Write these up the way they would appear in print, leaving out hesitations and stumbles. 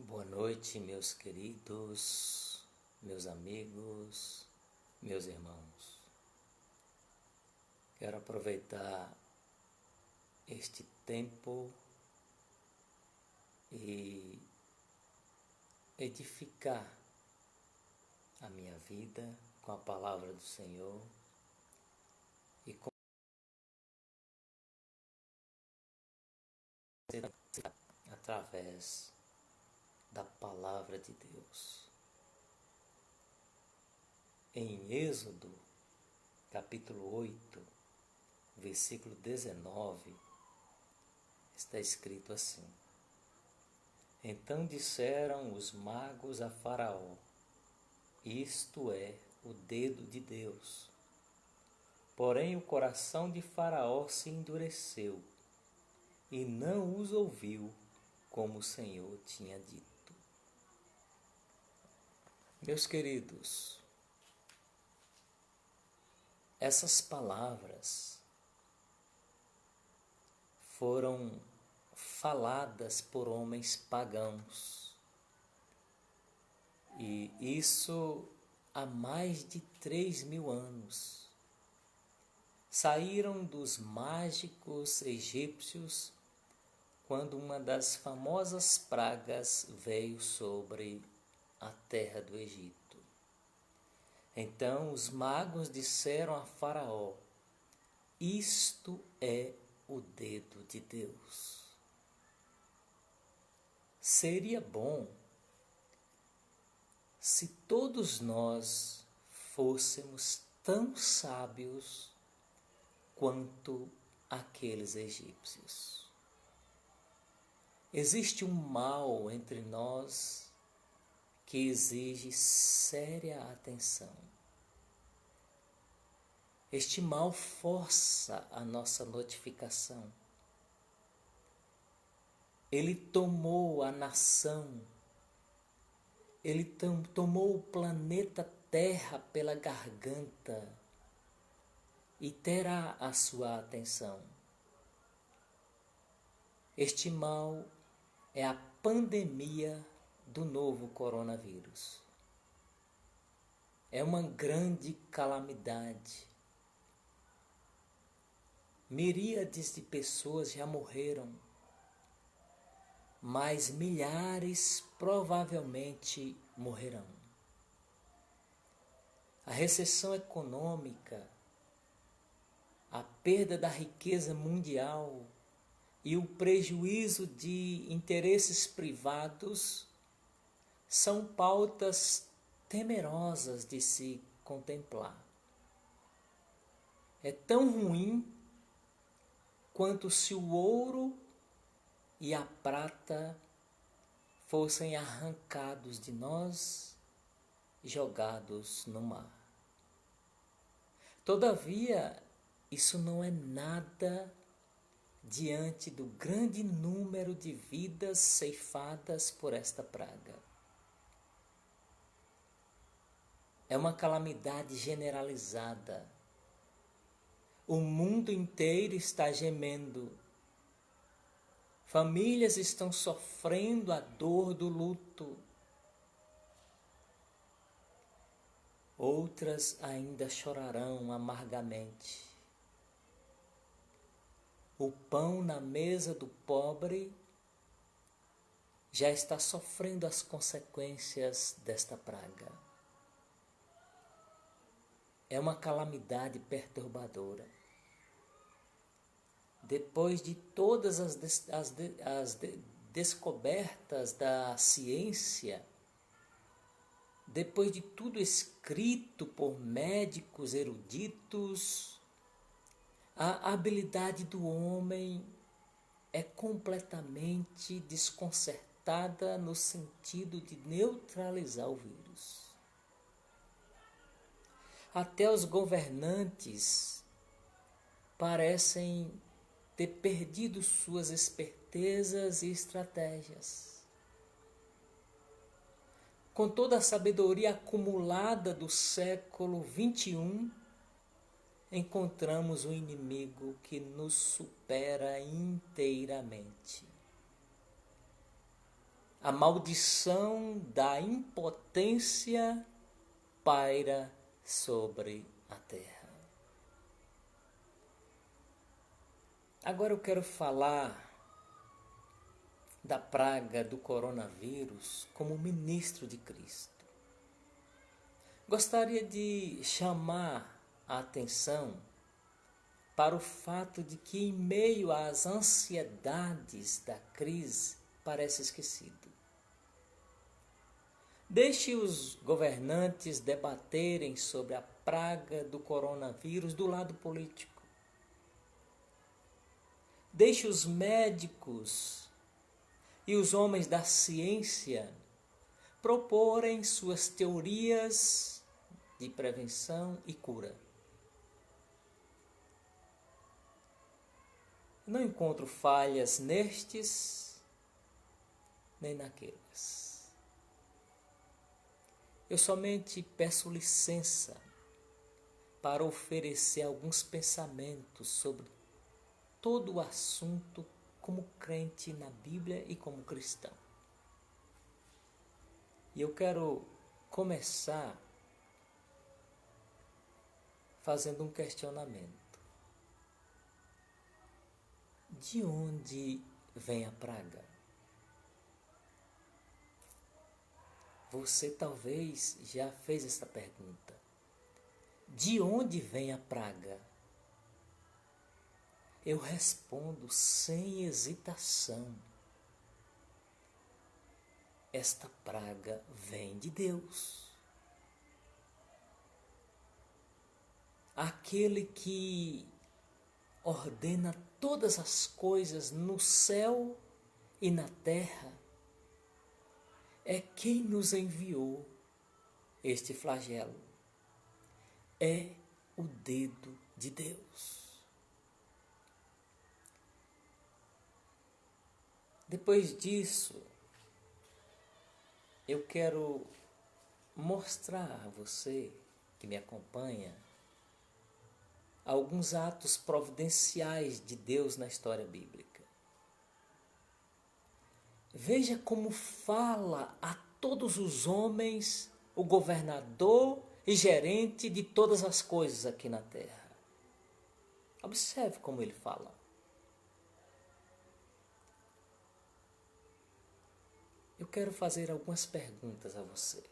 Boa noite, meus queridos, meus amigos, meus irmãos. Quero aproveitar este tempo e edificar a minha vida com a palavra do Senhor e com através da palavra de Deus. Em Êxodo, capítulo 8, versículo 19, está escrito assim: Então disseram os magos a Faraó: Isto é o dedo de Deus. Porém o coração de Faraó se endureceu e não os ouviu, como o Senhor tinha dito. Meus queridos, essas palavras foram faladas por homens pagãos, e isso há mais de 3.000 anos. Saíram dos mágicos egípcios quando uma das famosas pragas veio sobre a terra do Egito. Então os magos disseram a Faraó: Isto é o dedo de Deus. Seria bom se todos nós fôssemos tão sábios quanto aqueles egípcios. Existe um mal entre nós que exige séria atenção. Este mal força a nossa notificação. Ele tomou a nação, ele tomou o planeta Terra pela garganta e terá a sua atenção. Este mal é a pandemia do novo coronavírus. É uma grande calamidade. Miríades de pessoas já morreram, mas milhares provavelmente morrerão. A recessão econômica, a perda da riqueza mundial e o prejuízo de interesses privados são pautas temerosas de se contemplar. É tão ruim quanto se o ouro e a prata fossem arrancados de nós e jogados no mar. Todavia, isso não é nada diante do grande número de vidas ceifadas por esta praga. É uma calamidade generalizada. O mundo inteiro está gemendo. Famílias estão sofrendo a dor do luto. Outras ainda chorarão amargamente. O pão na mesa do pobre já está sofrendo as consequências desta praga. É uma calamidade perturbadora. Depois de todas as descobertas da ciência, depois de tudo escrito por médicos eruditos, a habilidade do homem é completamente desconcertada no sentido de neutralizar o vírus. Até os governantes parecem ter perdido suas espertezas e estratégias. Com toda a sabedoria acumulada do século XXI, encontramos um inimigo que nos supera inteiramente. a maldição da impotência paira sobre a terra. Agora eu quero falar da praga do coronavírus como ministro de Cristo. Gostaria de chamar a atenção para o fato de que, em meio às ansiedades da crise, parece esquecido. Deixe os governantes debaterem sobre a praga do coronavírus do lado político. Deixe os médicos e os homens da ciência proporem suas teorias de prevenção e cura. Não encontro falhas nestes nem naqueles. Eu somente peço licença para oferecer alguns pensamentos sobre todo o assunto como crente na Bíblia e como cristão. E eu quero começar fazendo um questionamento. De onde vem a praga? Você talvez já fez essa pergunta. De onde vem a praga? Eu respondo sem hesitação. Esta praga vem de Deus. Aquele que ordena todas as coisas no céu e na terra, é quem nos enviou este flagelo. É o dedo de Deus. Depois disso, eu quero mostrar a você que me acompanha alguns atos providenciais de Deus na história bíblica. Veja como fala a todos os homens o governador e gerente de todas as coisas aqui na terra. Observe como ele fala. Eu quero fazer algumas perguntas a você.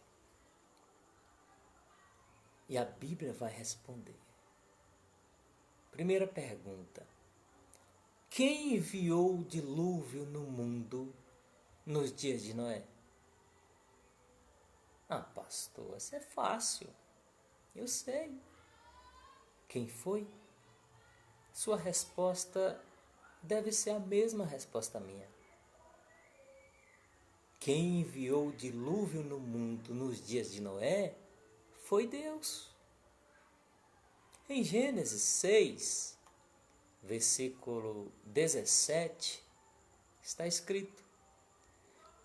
E a Bíblia vai responder. Primeira pergunta. Quem enviou o dilúvio no mundo nos dias de Noé? Ah, pastor, isso é fácil. Eu sei. Quem foi? Sua resposta deve ser a mesma resposta minha. Quem enviou o dilúvio no mundo nos dias de Noé foi Deus. Em Gênesis 6, versículo 17, está escrito: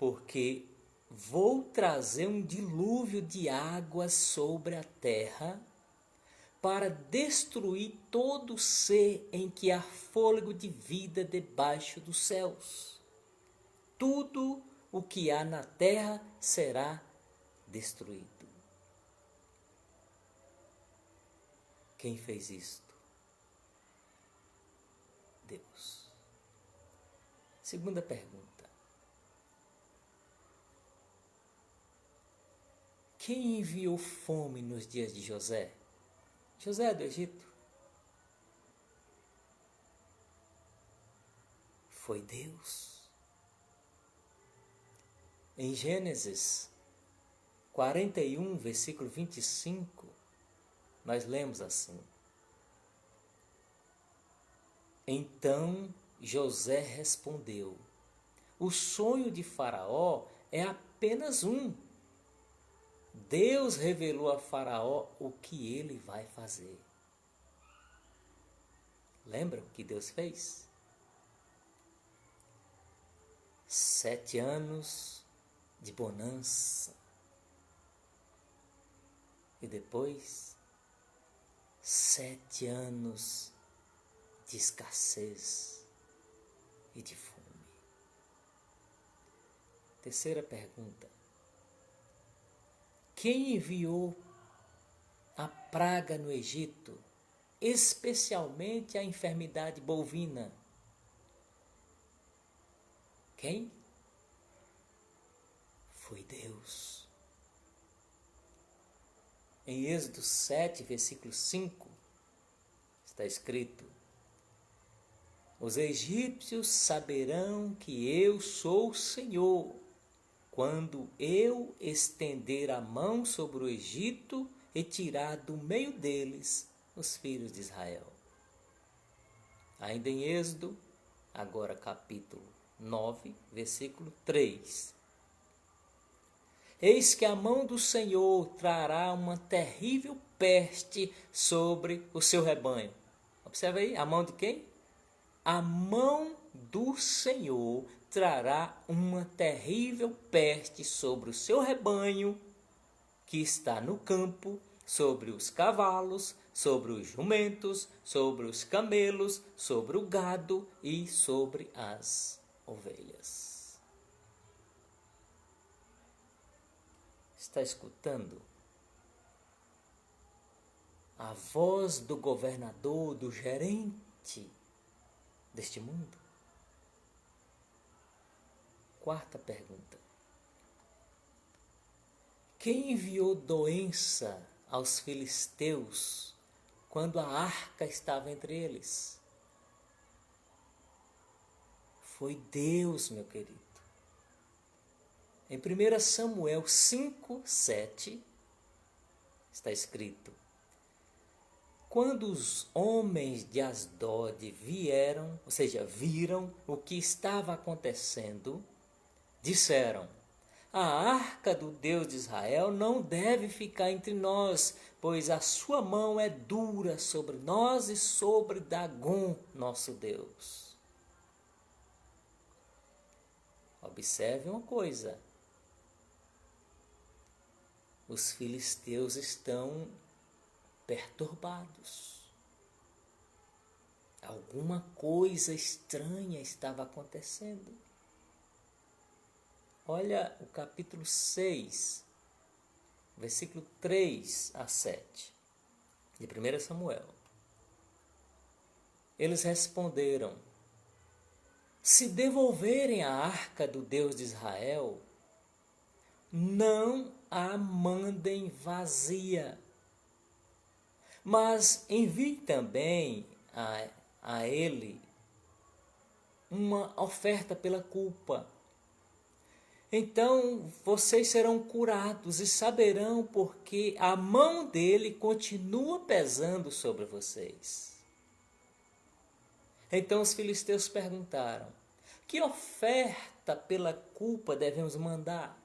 porque vou trazer um dilúvio de águas sobre a terra para destruir todo ser em que há fôlego de vida debaixo dos céus. Tudo o que há na terra será destruído. Quem fez isto? Deus. Segunda pergunta. Quem enviou fome nos dias de José? José do Egito? Foi Deus. Em Gênesis 41, versículo 25, nós lemos assim: então José respondeu: o sonho de Faraó é apenas um. Deus revelou a Faraó o que ele vai fazer. Lembram o que Deus fez? 7 anos de bonança. E depois, 7 anos de escassez e de fome. Terceira pergunta. Quem enviou a praga no Egito, especialmente a enfermidade bovina? Quem? Foi Deus. Em Êxodo 7, versículo 5, está escrito: os egípcios saberão que eu sou o Senhor, quando eu estender a mão sobre o Egito e tirar do meio deles os filhos de Israel. Ainda em Êxodo, agora capítulo 9, versículo 3. Eis que a mão do Senhor trará uma terrível peste sobre o seu rebanho. Observe aí, a mão de quem? A mão do Senhor trará uma terrível peste sobre o seu rebanho que está no campo, sobre os cavalos, sobre os jumentos, sobre os camelos, sobre o gado e sobre as ovelhas. Está escutando? A voz do governador, do gerente deste mundo? Quarta pergunta. Quem enviou doença aos filisteus quando a arca estava entre eles? Foi Deus, meu querido. Em 1 Samuel 5, 7, está escrito: quando os homens de Asdod vieram, ou seja, viram o que estava acontecendo, disseram: a arca do Deus de Israel não deve ficar entre nós, pois a sua mão é dura sobre nós e sobre Dagom, nosso Deus. Observe uma coisa. Os filisteus estão perturbados. Alguma coisa estranha estava acontecendo. Olha o capítulo 6, versículo 3 a 7, de 1 Samuel. Eles responderam: se devolverem a arca do Deus de Israel, não a mandem vazia, mas envie também a ele uma oferta pela culpa. Então vocês serão curados e saberão porque a mão dele continua pesando sobre vocês. Então os filisteus perguntaram: que oferta pela culpa devemos mandar?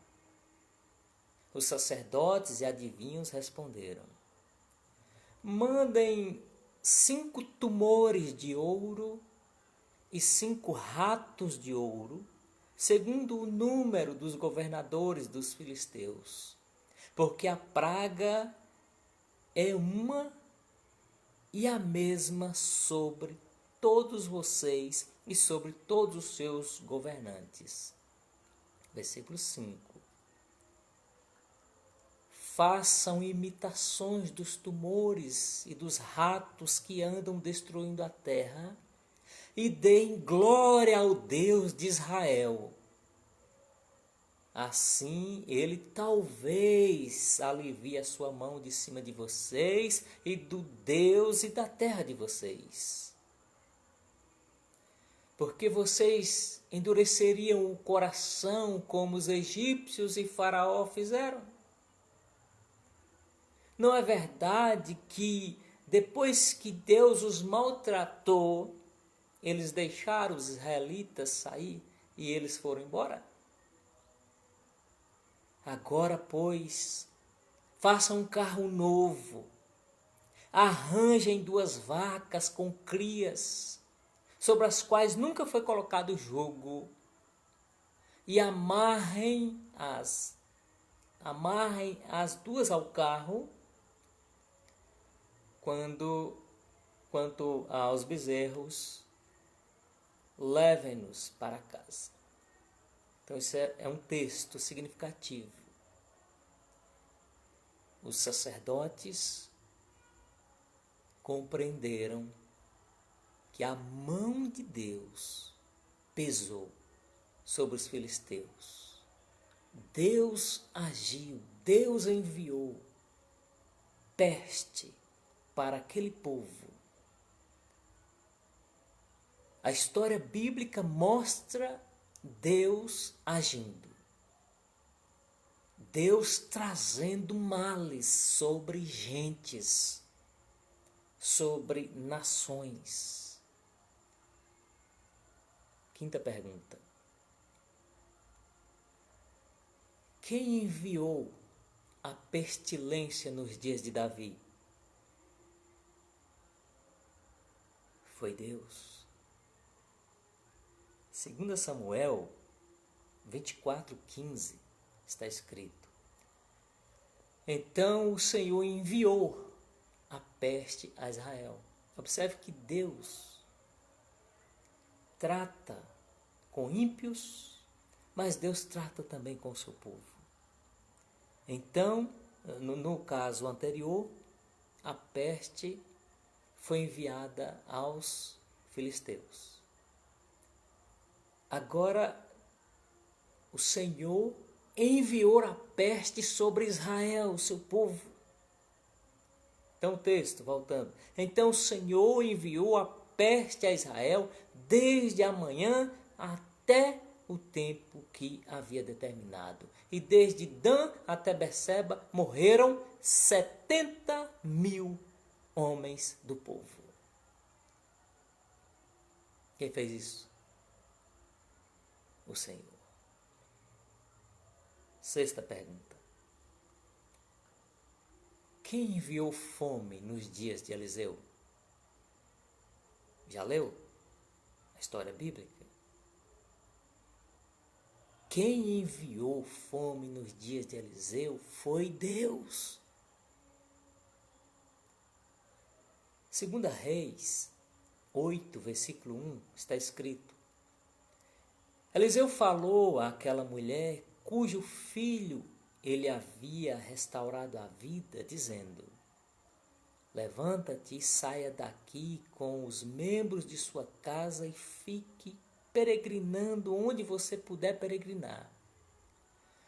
Os sacerdotes e adivinhos responderam: mandem 5 tumores de ouro e 5 ratos de ouro, segundo o número dos governadores dos filisteus, porque a praga é uma e a mesma sobre todos vocês e sobre todos os seus governantes. Versículo 5. Façam imitações dos tumores e dos ratos que andam destruindo a terra, e deem glória ao Deus de Israel. Assim ele talvez alivie a sua mão de cima de vocês e do Deus e da terra de vocês. Porque vocês endureceriam o coração como os egípcios e Faraó fizeram? Não é verdade que depois que Deus os maltratou, eles deixaram os israelitas sair e eles foram embora? Agora, pois, façam um carro novo, arranjem 2 vacas com crias, sobre as quais nunca foi colocado jugo, e amarrem as 2 ao carro. Quanto aos bezerros, levem-nos para casa. Então isso é um texto significativo. Os sacerdotes compreenderam que a mão de Deus pesou sobre os filisteus. Deus agiu, Deus enviou peste para aquele povo. A história bíblica mostra Deus agindo. Deus trazendo males sobre gentes, sobre nações. Quinta pergunta. Quem enviou a pestilência nos dias de Davi? Foi Deus. 2 Samuel 24:15 está escrito: Então o Senhor enviou a peste a Israel. Observe que Deus trata com ímpios, mas Deus trata também com o seu povo. Então, no caso anterior, a peste foi enviada aos filisteus. Agora, o Senhor enviou a peste sobre Israel, seu povo. Então o texto, voltando. Então o Senhor enviou a peste a Israel desde a manhã até o tempo que havia determinado. E desde Dan até Berseba morreram 70.000 homens do povo. Quem fez isso? O Senhor. Sexta pergunta. Quem enviou fome nos dias de Eliseu? Já leu a história bíblica? Quem enviou fome nos dias de Eliseu foi Deus. 2 Reis 8, versículo 1, está escrito: Eliseu falou àquela mulher cujo filho ele havia restaurado a vida, dizendo: Levanta-te e saia daqui com os membros de sua casa e fique peregrinando onde você puder peregrinar.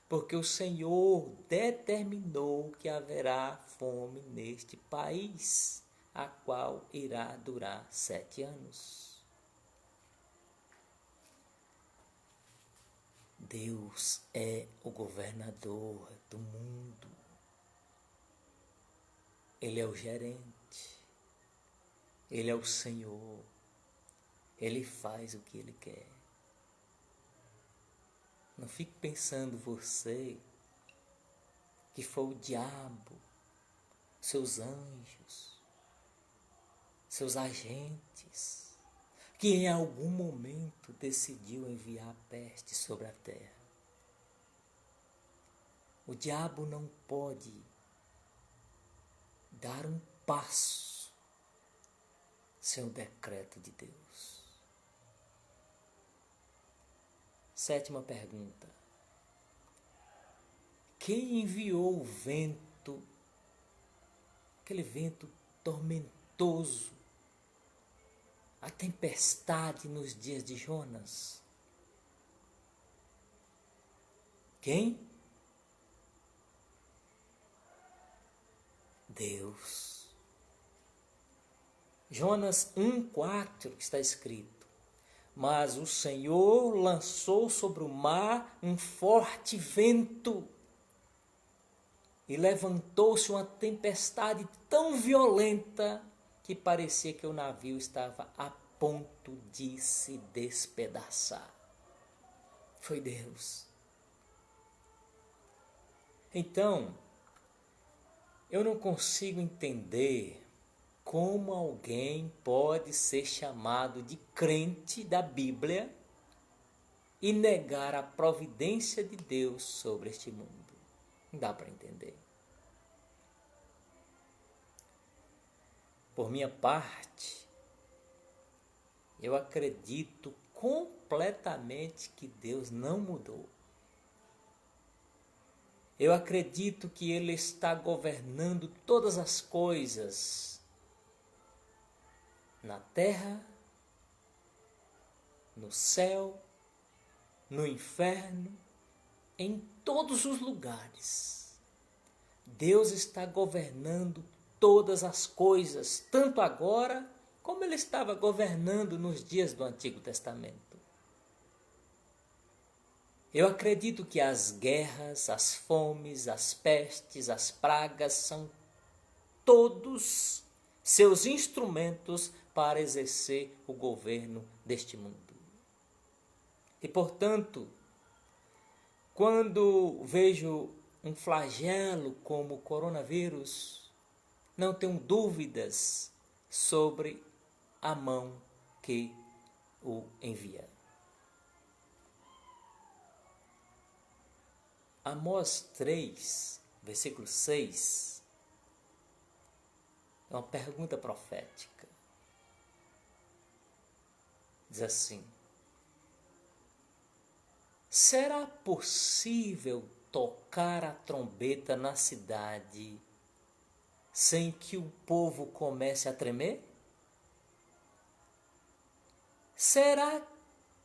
Porque o Senhor determinou que haverá fome neste país, a qual irá durar 7 anos. Deus é o governador do mundo. Ele é o gerente. Ele é o Senhor. Ele faz o que Ele quer. Não fique pensando você que foi o diabo, seus anjos, seus agentes, que em algum momento decidiu enviar a peste sobre a terra. O diabo não pode dar um passo sem o decreto de Deus. Sétima pergunta. Quem enviou o vento, aquele vento tormentoso, a tempestade nos dias de Jonas? Quem? Deus. Jonas 1:4 está escrito: Mas o Senhor lançou sobre o mar um forte vento e levantou-se uma tempestade tão violenta que parecia que o navio estava a ponto de se despedaçar. Foi Deus. Então, eu não consigo entender como alguém pode ser chamado de crente da Bíblia e negar a providência de Deus sobre este mundo. Não dá para entender. Por minha parte, eu acredito completamente que Deus não mudou. Eu acredito que Ele está governando todas as coisas na terra, no céu, no inferno, em todos os lugares. Deus está governando todas as coisas, tanto agora como Ele estava governando nos dias do Antigo Testamento. Eu acredito que as guerras, as fomes, as pestes, as pragas são todos seus instrumentos para exercer o governo deste mundo. E, portanto, quando vejo um flagelo como o coronavírus, não tenho dúvidas sobre a mão que o envia. Amós 3, versículo 6, é uma pergunta profética. Diz assim: será possível tocar a trombeta na cidade sem que o povo comece a tremer? Será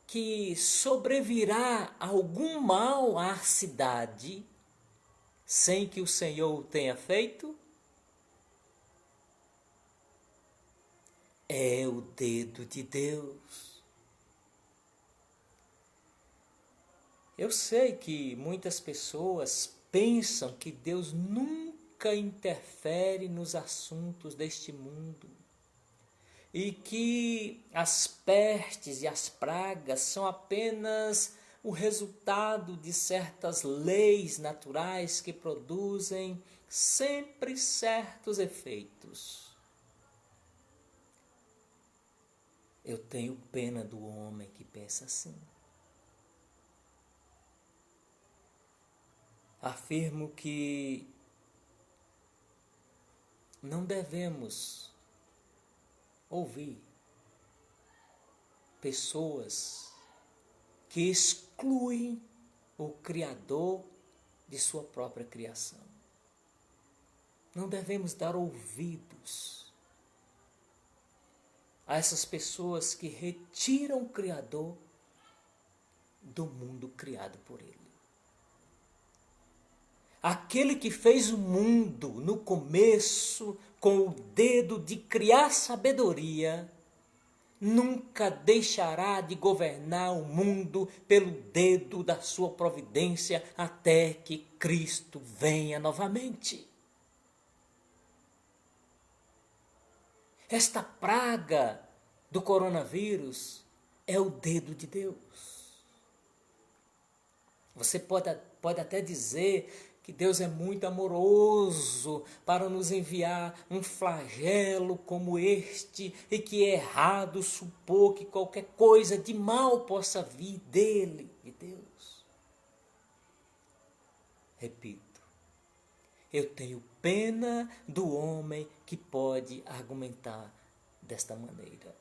que sobrevirá algum mal à cidade sem que o Senhor o tenha feito? É o dedo de Deus. Eu sei que muitas pessoas pensam que Deus nunca interfere nos assuntos deste mundo e que as pestes e as pragas são apenas o resultado de certas leis naturais que produzem sempre certos efeitos. Eu tenho pena do homem que pensa assim. Afirmo que não devemos ouvir pessoas que excluem o Criador de sua própria criação. Não devemos dar ouvidos a essas pessoas que retiram o Criador do mundo criado por Ele. Aquele que fez o mundo no começo com o dedo de criar sabedoria, nunca deixará de governar o mundo pelo dedo da sua providência até que Cristo venha novamente. Esta praga do coronavírus é o dedo de Deus. Você pode até dizer que Deus é muito amoroso para nos enviar um flagelo como este e que é errado supor que qualquer coisa de mal possa vir dele, de Deus. Repito, eu tenho pena do homem que pode argumentar desta maneira.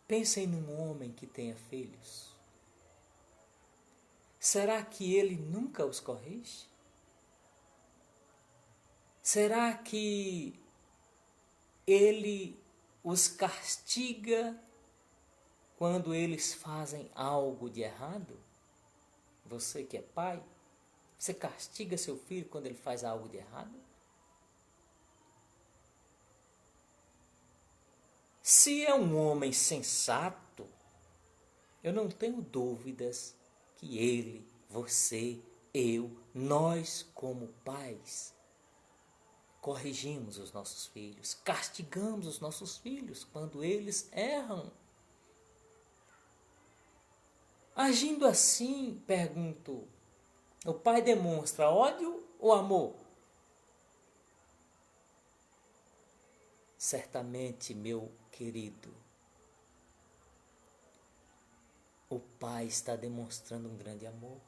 Pensem num homem que tenha filhos. Será que ele nunca os corrige? Será que ele os castiga quando eles fazem algo de errado? Você que é pai, você castiga seu filho quando ele faz algo de errado? Se é um homem sensato, eu não tenho dúvidas que ele, você, eu, nós como pais, corrigimos os nossos filhos, castigamos os nossos filhos quando eles erram. Agindo assim, pergunto, o pai demonstra ódio ou amor? Certamente, meu querido, o pai está demonstrando um grande amor.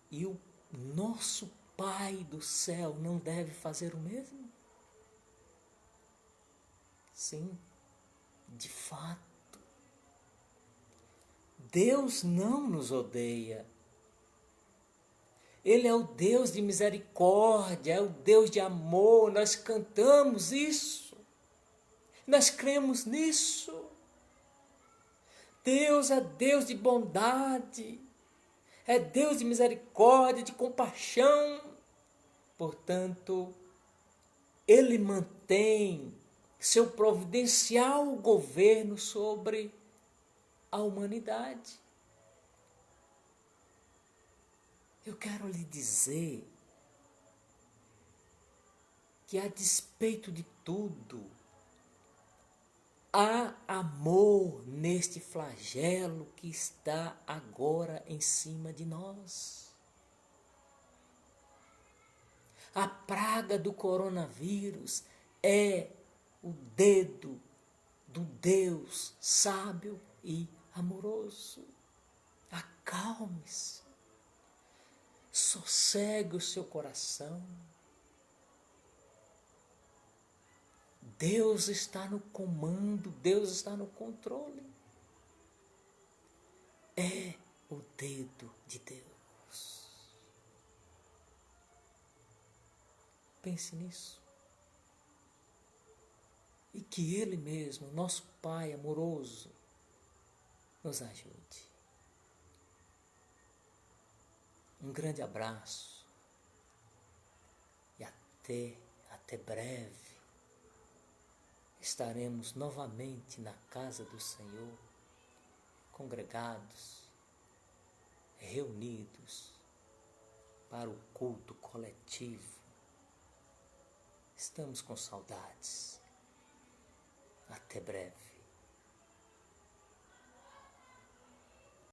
E o nosso Pai do céu não deve fazer o mesmo? Sim, de fato. Deus não nos odeia. Ele é o Deus de misericórdia, é o Deus de amor. Nós cantamos isso. Nós cremos nisso. Deus é Deus de bondade. É Deus de misericórdia, de compaixão. Portanto, Ele mantém seu providencial governo sobre a humanidade. Eu quero lhe dizer que, a despeito de tudo, há amor neste flagelo que está agora em cima de nós. A praga do coronavírus é o dedo do Deus sábio e amoroso. Acalme-se. Sossegue o seu coração. Deus está no comando, Deus está no controle. É o dedo de Deus. Pense nisso. E que Ele mesmo, nosso Pai amoroso, nos ajude. Um grande abraço e até breve. Estaremos novamente na casa do Senhor, congregados, reunidos para o culto coletivo. Estamos com saudades. Até breve.